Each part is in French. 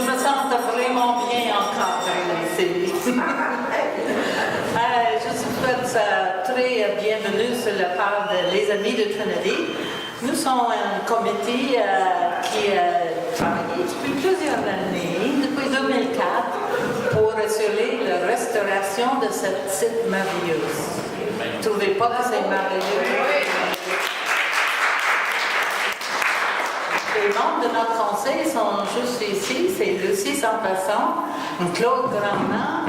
Je me sens vraiment bien encadrée ici. Je vous souhaite très bienvenue sur la part des Amis de Trinity. Nous sommes un comité qui a travaillé depuis plusieurs années, depuis 2004, pour assurer la restauration de cette site merveilleuse. Vous ne trouvez pas que c'est merveilleux? Les membres de notre conseil sont juste ici. C'est Lucie Sampasson, Claude Grandement,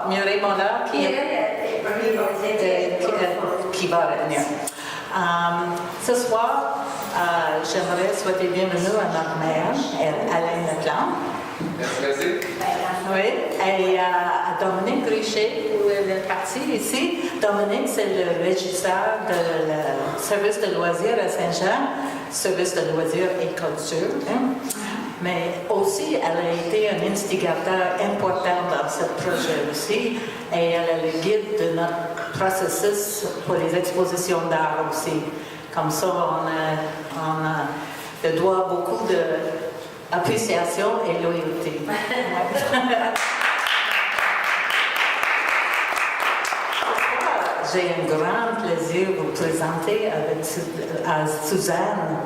Murray Mollard qui va revenir. Ce soir, j'aimerais souhaiter bienvenue à notre maire, Alain Leclerc. Merci. Oui, et à Dominique Richer, où elle est partie ici. Dominique, c'est le régisseur du service de loisirs à Saint-Jean, service de loisirs et culture. Hein? Mais aussi, elle a été un instigateur important dans ce projet aussi, et elle est le guide de notre processus pour les expositions d'art aussi. Comme ça, on doit beaucoup d'appréciation et loyauté. J'ai un grand plaisir de vous présenter à Suzanne.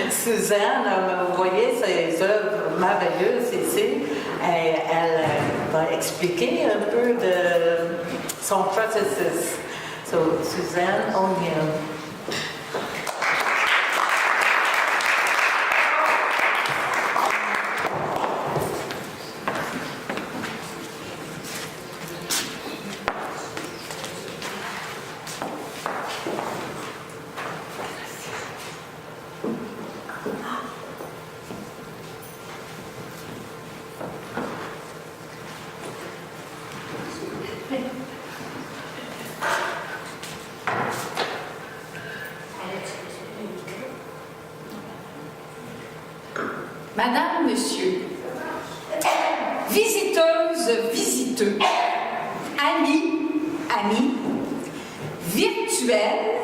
Suzanne, vous voyez ses œuvres merveilleuses ici. Et elle va expliquer un peu de son processus. Suzanne O'Neill. Madame, Monsieur, visiteuses, visiteux, amis, virtuels,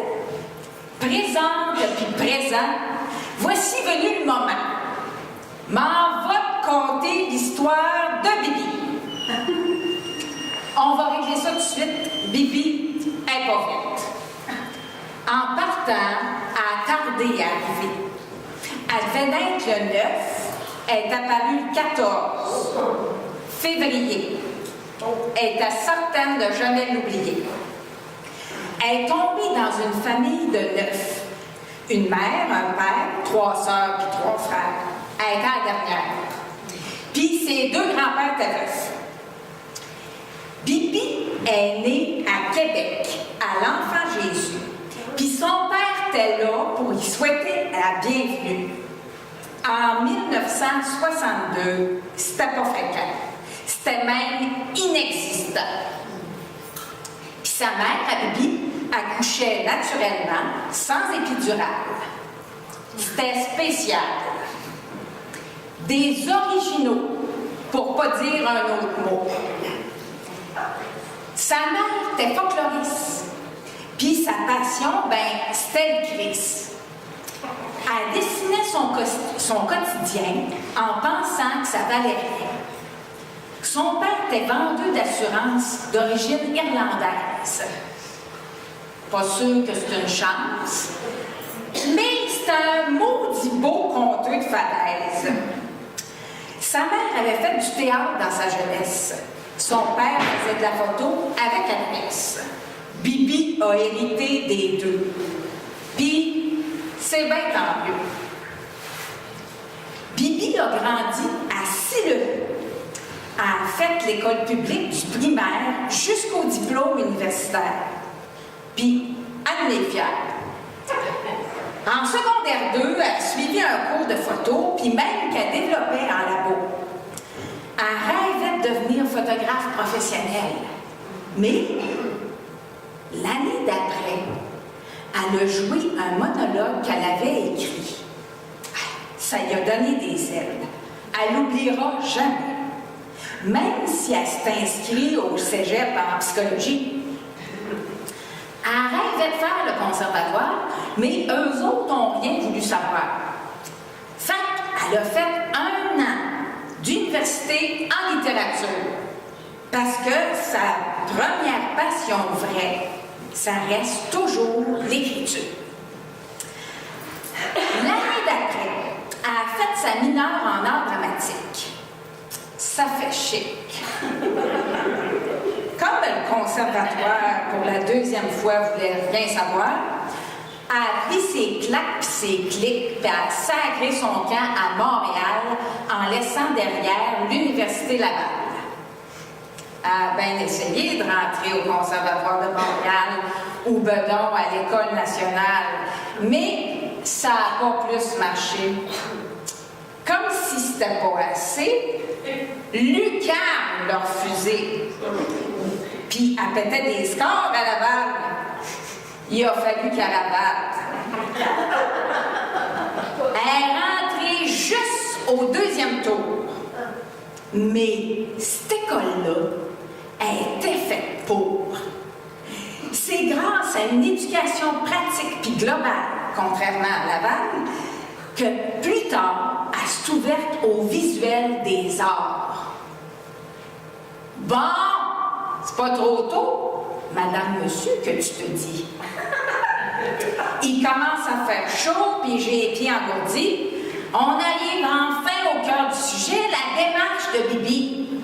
présentes puis présents, voici venu le moment. M'en va conter l'histoire de Bibi. On va régler ça tout de suite. Bibi est pas vite. En partant, a tardé à arriver. Elle devait naître le 9, elle est apparue le 14 février. Elle était certaine de jamais l'oublier. Elle est tombée dans une famille de 9. Une mère, un père, 3 sœurs puis 3 frères. Elle était la dernière. Puis ses 2 grands-pères étaient veufs. Bibi est née à Québec, à l'Enfant Jésus. Puis son père était là pour y souhaiter la bienvenue. En 1962, c'était pas fréquent. C'était même inexistant. Puis sa mère, à Bibi, accouchait naturellement, sans épidural. C'était spécial. Des originaux, pour pas dire un autre mot. Sa mère était folkloriste. Puis sa passion, c'était le Christ. Elle dessinait son quotidien en pensant que ça valait rien. Son père était vendeur d'assurance d'origine irlandaise. Pas sûr que c'est une chance, mais c'est un maudit beau conteur de falaise. Sa mère avait fait du théâtre dans sa jeunesse. Son père faisait de la photo avec Agnès. Bibi a hérité des 2. Puis, c'est bien tant mieux. Bibi a grandi à Sillery. Elle a fait l'école publique du primaire jusqu'au diplôme universitaire. Puis, elle est fière. En secondaire 2, elle a suivi un cours de photo, puis même qu'elle développait en labo. Elle rêvait de devenir photographe professionnelle. Mais, l'année d'après, elle a joué un monologue qu'elle avait écrit. Ça lui a donné des ailes. Elle n'oubliera jamais. Même si elle s'est inscrite au cégep en psychologie. Elle rêve rêvait de faire le conservatoire, mais eux autres n'ont rien voulu savoir. Fait qu'elle a fait 1 an d'université en littérature, parce que sa première passion vraie, ça reste toujours l'écriture. L'année d'après, elle a fait sa mineure en art dramatique. Ça fait chic. Comme le conservatoire, pour la 2e fois, voulait rien savoir, elle a pris ses claques et ses clics, puis elle a sacré son camp à Montréal en laissant derrière l'Université Laval. Elle a bien essayé de rentrer au Conservatoire de Montréal ou bedon à l'École nationale, mais ça n'a pas plus marché. Comme si c'était pas assez, l'UQAM l'a refusé. Puis elle pétait des scores à Laval. Il a fallu qu'elle rabatte. Elle est rentrée juste au 2e tour. Mais cette école-là, elle était faite pour. C'est grâce à une éducation pratique puis globale, contrairement à Laval, que plus tard, elle s'est ouverte au visuel des arts. Bon, c'est pas trop tôt, madame, monsieur, que tu te dis. Il commence à faire chaud, puis j'ai les pieds engourdis. On arrive enfin au cœur du sujet, la démarche de Bibi.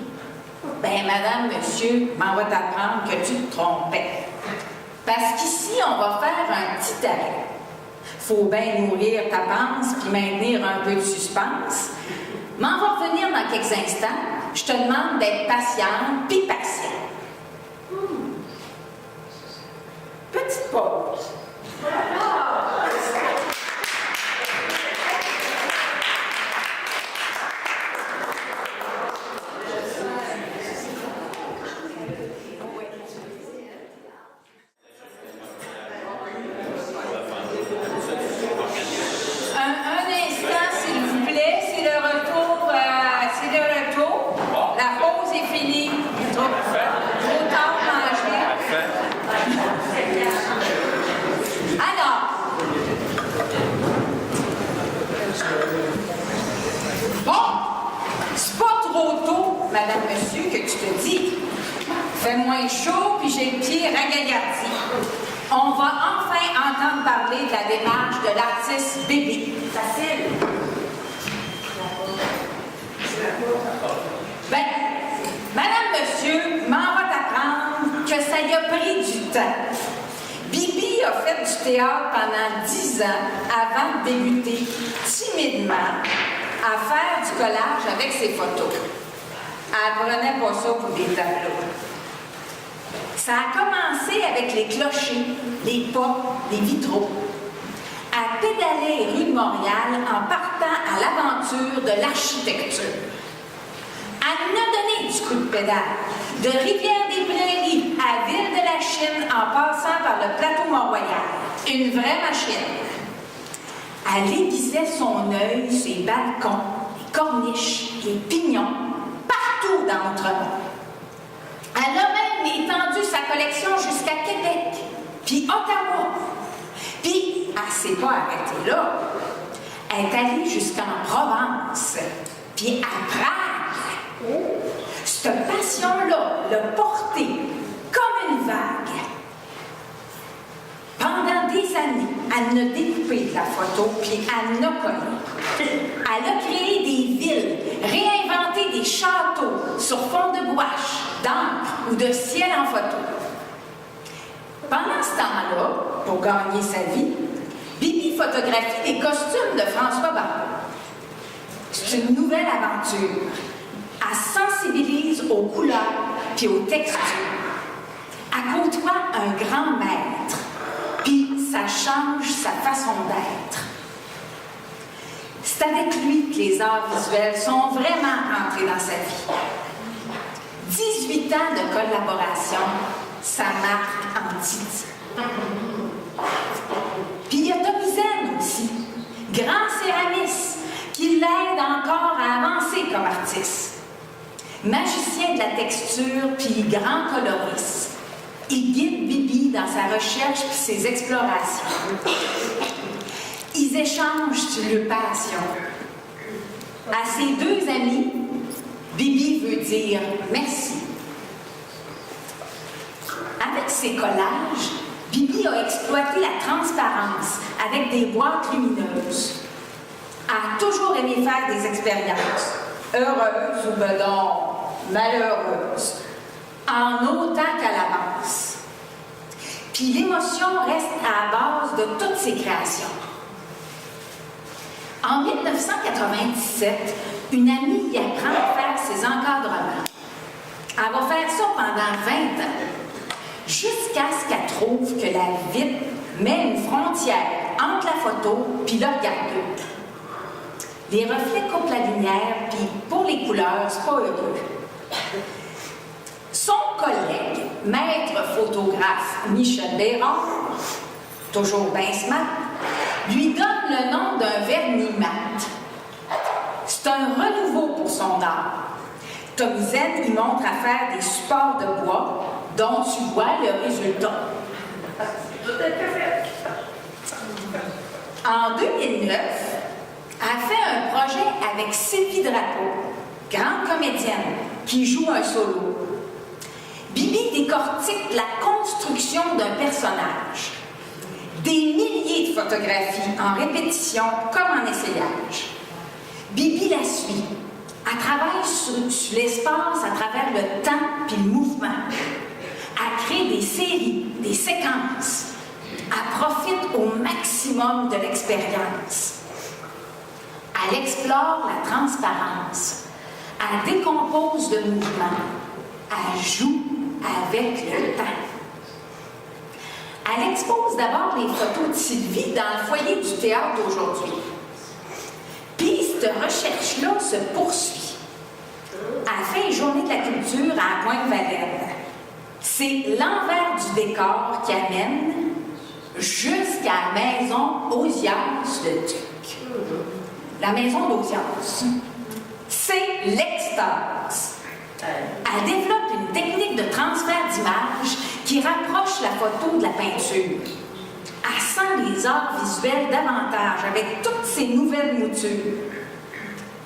Ben, madame, monsieur, m'en va t'apprendre que tu te trompais. Parce qu'ici, on va faire un petit arrêt. Faut bien nourrir ta panse puis maintenir un peu de suspense. M'en va revenir dans quelques instants. Je te demande d'être patiente puis patient. Petite pause. Madame, monsieur, que tu te dis. Fait moins chaud, puis j'ai le pied ragaillardi. On va enfin entendre parler de la démarche de l'artiste Bibi. Facile. Ben, madame, monsieur, m'en va t'apprendre que ça y a pris du temps. Bibi a fait du théâtre pendant 10 ans avant de débuter timidement à faire du collage avec ses photos. Elle ne prenait pas ça pour des tableaux. Ça a commencé avec les clochers, les portes, les vitraux. Elle pédalait rue de Montréal en partant à l'aventure de l'architecture. Elle a donné du coup de pédale, de Rivière-des-Prairies à Ville-de-la-Chine en passant par le plateau Mont-Royal. Une vraie machine. Elle aiguisait son œil sur les balcons, les corniches, les pignons, partout dans Outremont. Elle a même étendu sa collection jusqu'à Québec, puis Ottawa. Puis, elle ne s'est pas arrêtée là. Elle est allée jusqu'en Provence, puis à Prague. Cette passion-là l'a portée comme une vague. Pendant des années, elle a découpé de la photo, puis elle en a collé. Elle a créé des villes, réinventé des châteaux sur fond de gouache, d'encre ou de ciel en photo. Pendant ce temps-là, pour gagner sa vie, Bibi photographie les costumes de François Barbeau. C'est une nouvelle aventure. Elle sensibilise aux couleurs puis aux textures. Elle côtoie un grand maître, puis ça change sa façon d'être. C'est avec lui que les arts visuels sont vraiment rentrés dans sa vie. 18 ans de collaboration, ça marque en titre. Puis il y a Tommy Zen aussi, grand céramiste, qui l'aide encore à avancer comme artiste. Magicien de la texture, puis grand coloriste. Il guide Bibi dans sa recherche et ses explorations. Ils échangent sur leur passion. À ses deux amis, Bibi veut dire merci. Avec ses collages, Bibi a exploité la transparence avec des boîtes lumineuses. Elle a toujours aimé faire des expériences, heureuses ou ben non, malheureuses, en autant qu'à l'avance. Puis l'émotion reste à la base de toutes ses créations. En 1997, une amie y apprend à faire ses encadrements. Elle va faire ça pendant 20 ans, jusqu'à ce qu'elle trouve que la vitre met une frontière entre la photo puis le regardeur. Les reflets coupent la lumière, puis pour les couleurs, c'est pas heureux. Son collègue, maître photographe Michel Béron, toujours bien smart, lui donne le nom d'un vernis mat. C'est un renouveau pour son art. Tom Zen y montre à faire des supports de bois dont tu vois le résultat. En 2009, elle fait un projet avec Sylvie Drapeau, grande comédienne, qui joue un solo. Bibi décortique la construction d'un personnage. Des milliers de photographies en répétition comme en essayage. Bibi la suit. Elle travaille sur l'espace à travers le temps puis le mouvement. Elle crée des séries, des séquences. Elle profite au maximum de l'expérience. Elle explore la transparence. Elle décompose le mouvement. Elle joue avec le temps. Elle expose d'abord les photos de Sylvie dans le foyer du théâtre d'aujourd'hui. Puis cette recherche-là se poursuit. Elle fait une journée de la culture à Pointe-Valène. C'est l'envers du décor qui amène jusqu'à la maison Ozias de Duc. La maison d'Ozias, c'est l'extase. Elle développe une technique de transfert d'image qui rapproche la photo de la peinture. Elle sent les arts visuels davantage avec toutes ces nouvelles moutures.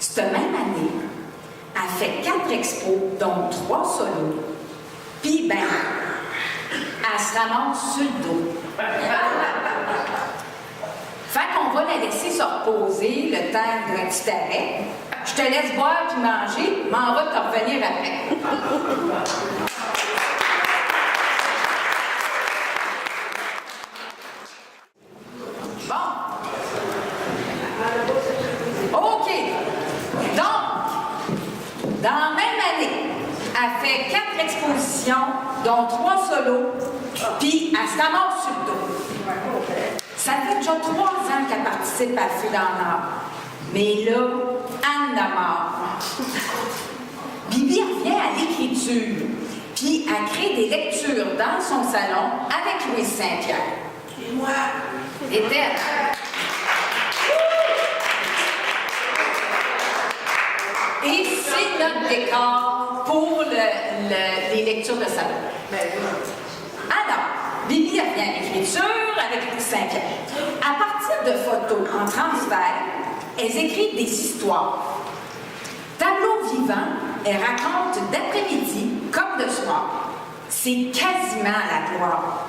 Cette même année, elle fait 4 expos, dont 3 solos. Puis, ben, elle se ramasse sur le dos. Fait qu'on va la laisser se reposer le temps d'un petit arrêt. Je te laisse boire puis manger, mais on va te revenir après. Bon. OK. Donc, dans la même année, elle fait 4 expositions, dont 3 solos, puis elle se ramasse sur le dos. Ça fait déjà 3 ans qu'elle participe à Feu dans l'art. Mais là, Anne a mort. Bibi revient à l'écriture, puis elle crée des lectures dans son salon avec Louise Saint-Pierre. Et moi. Et elle. Et c'est notre décor pour les lectures de salon. Alors, Bibi revient à l'écriture avec Louise Saint-Pierre. À partir de photos en transfert, elles écrivent des histoires. Tableau vivant, elles racontent d'après-midi comme de soir. C'est quasiment la gloire.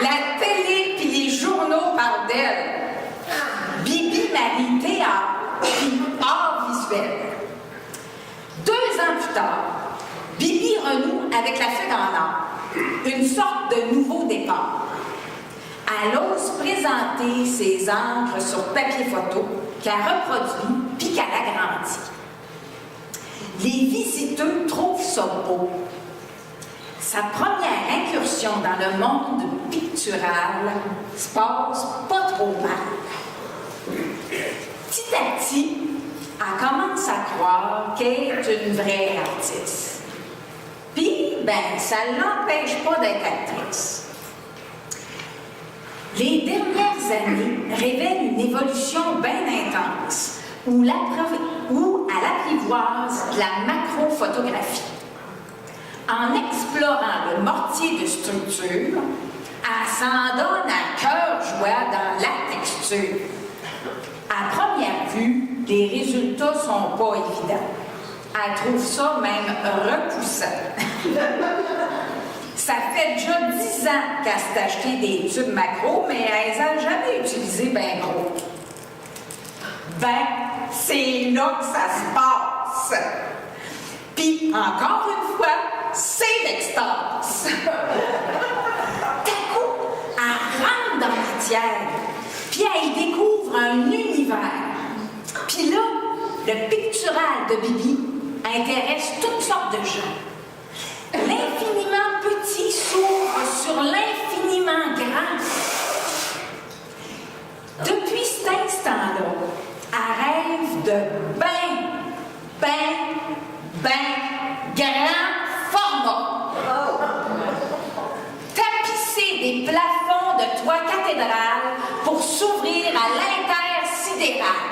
La télé puis les journaux parlent d'elle. Bibi marie théâtre puis art visuel. 2 ans plus tard, Bibi renoue avec la fée dans l'art. Une sorte de nouveau départ. Elle ose présenter ses encres sur papier photo qu'elle reproduit puis qu'elle agrandit. Les visiteurs trouvent ça beau. Sa première incursion dans le monde pictural se passe pas trop mal. Petit à petit, elle commence à croire qu'elle est une vraie artiste. Puis, ben, ça ne l'empêche pas d'être actrice. Les dernières années révèlent une évolution bien intense où elle apprivoise de la macrophotographie. En explorant le mortier de structure, elle s'en donne à cœur joie dans la texture. À première vue, les résultats sont pas évidents. Elle trouve ça même repoussant. Ça fait déjà 10 ans qu'elle s'est acheté des tubes macro, mais elle les a jamais utilisés ben gros. Ben, c'est là que ça se passe. Puis, encore une fois, c'est l'extase. D'un coup, elle rentre dans la matière, puis elle y découvre un univers. Puis là, le pictural de Bibi intéresse toutes sortes de gens. L'infiniment petit s'ouvre sur l'infiniment grand. Depuis cet instant-là, elle rêve de ben grand format. Tapisser des plafonds de toit cathédrale pour s'ouvrir à l'intersidéral.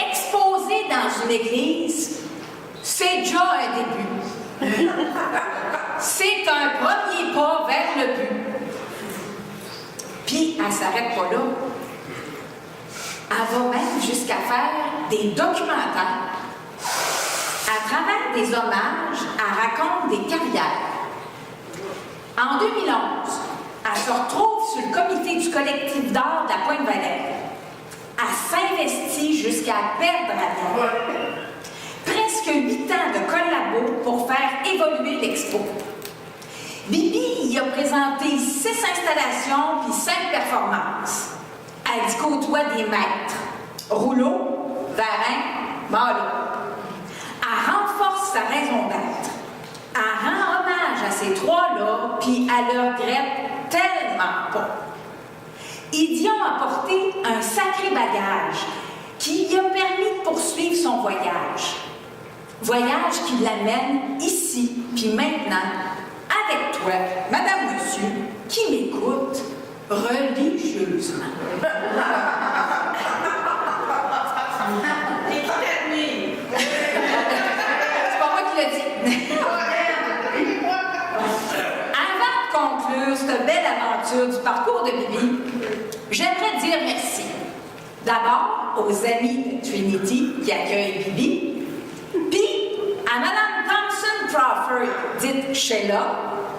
Exposer dans une église, c'est déjà un début. C'est un premier pas vers le but. Puis, elle ne s'arrête pas là. Elle va même jusqu'à faire des documentaires. À travers des hommages, elle raconte des carrières. En 2011, elle se retrouve sur le comité du collectif d'art de la Pointe-Valère. Elle s'investit jusqu'à perdre la vie. Presque 8 ans de collabo pour faire évoluer l'expo. Bibi y a présenté 6 installations puis 5 performances. Elle y côtoie des maîtres. Rouleau, Varin, Malo. Elle renforce sa raison d'être. Elle rend hommage à ces 3-là, puis elle le regrette tellement pas. Ils y ont apporté un sacré bagage qui lui a permis de poursuivre son voyage. Voyage qui l'amène ici, puis maintenant, avec toi, Madame, Monsieur, qui m'écoute religieusement. Et qui termine? C'est pas moi qui l'ai dit. Avant de conclure cette belle aventure du parcours de Bibi, j'aimerais dire merci. D'abord aux amis de Trinity qui accueillent Bibi, puis à Mme Thompson Crawford, dite Sheila,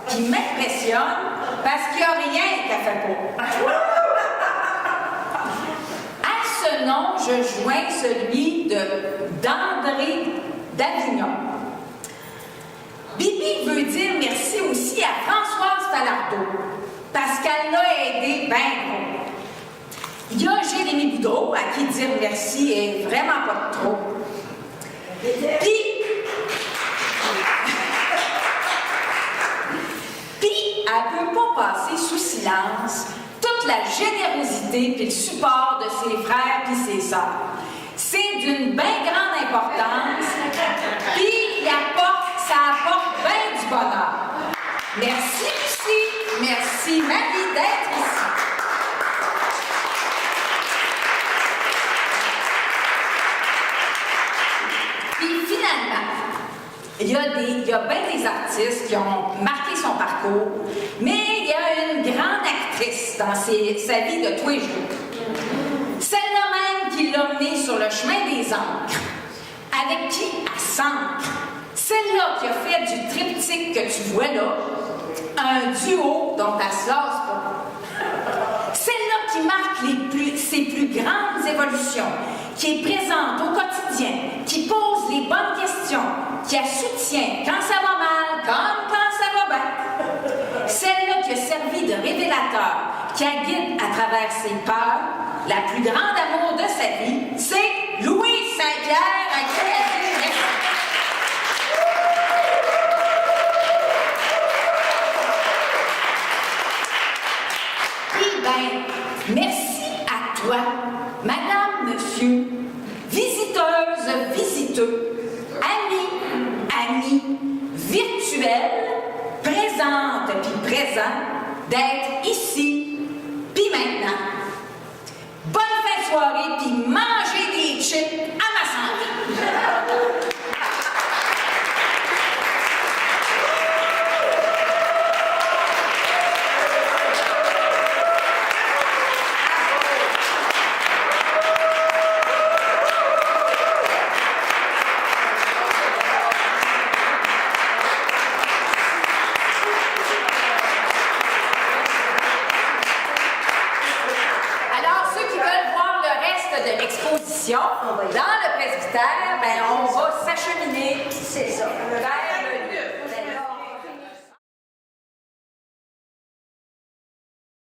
qui m'impressionne parce qu'il n'y a rien qu'elle fait pas. À ce nom, je joins celui d'André d'Avignon. Bibi veut dire merci aussi à Françoise Falardeau, parce qu'elle l'a aidé bien gros. Il y a Jérémy Boudreau, à qui dire merci est vraiment pas de trop. Puis, elle ne peut pas passer sous silence toute la générosité et le support de ses frères et ses sœurs. C'est d'une bien grande importance, puis ça apporte bien du bonheur. Merci Lucie, merci Marie d'être ici. Puis finalement, il y a bien des artistes qui ont marqué son parcours, mais il y a une grande actrice dans sa vie de tous les jours. Celle-là même qui l'a menée sur le chemin des encres, avec qui elle s'ancre. Celle-là qui a fait du triptyque que tu vois là, un duo dont elle se lasse pas. Celle-là qui marque ses plus grandes évolutions, qui est présente au quotidien, qui pose les bonnes questions, qui a soutient quand ça va mal, comme quand ça va bien. Celle-là qui a servi de révélateur, qui a guide à travers ses peurs, la plus grande amour de sa vie, c'est Louise Saint-Pierre à qui elle dit merci. Eh bien, merci à toi, Madame, Monsieur, visiteuse, visiteux, amis, virtuels, présente puis présent, d'être ici, puis maintenant. Bonne fin de soirée, puis mangez des chips à ma santé. exposition dans le presbytère, ben, on va s'acheminer C'est ça. vers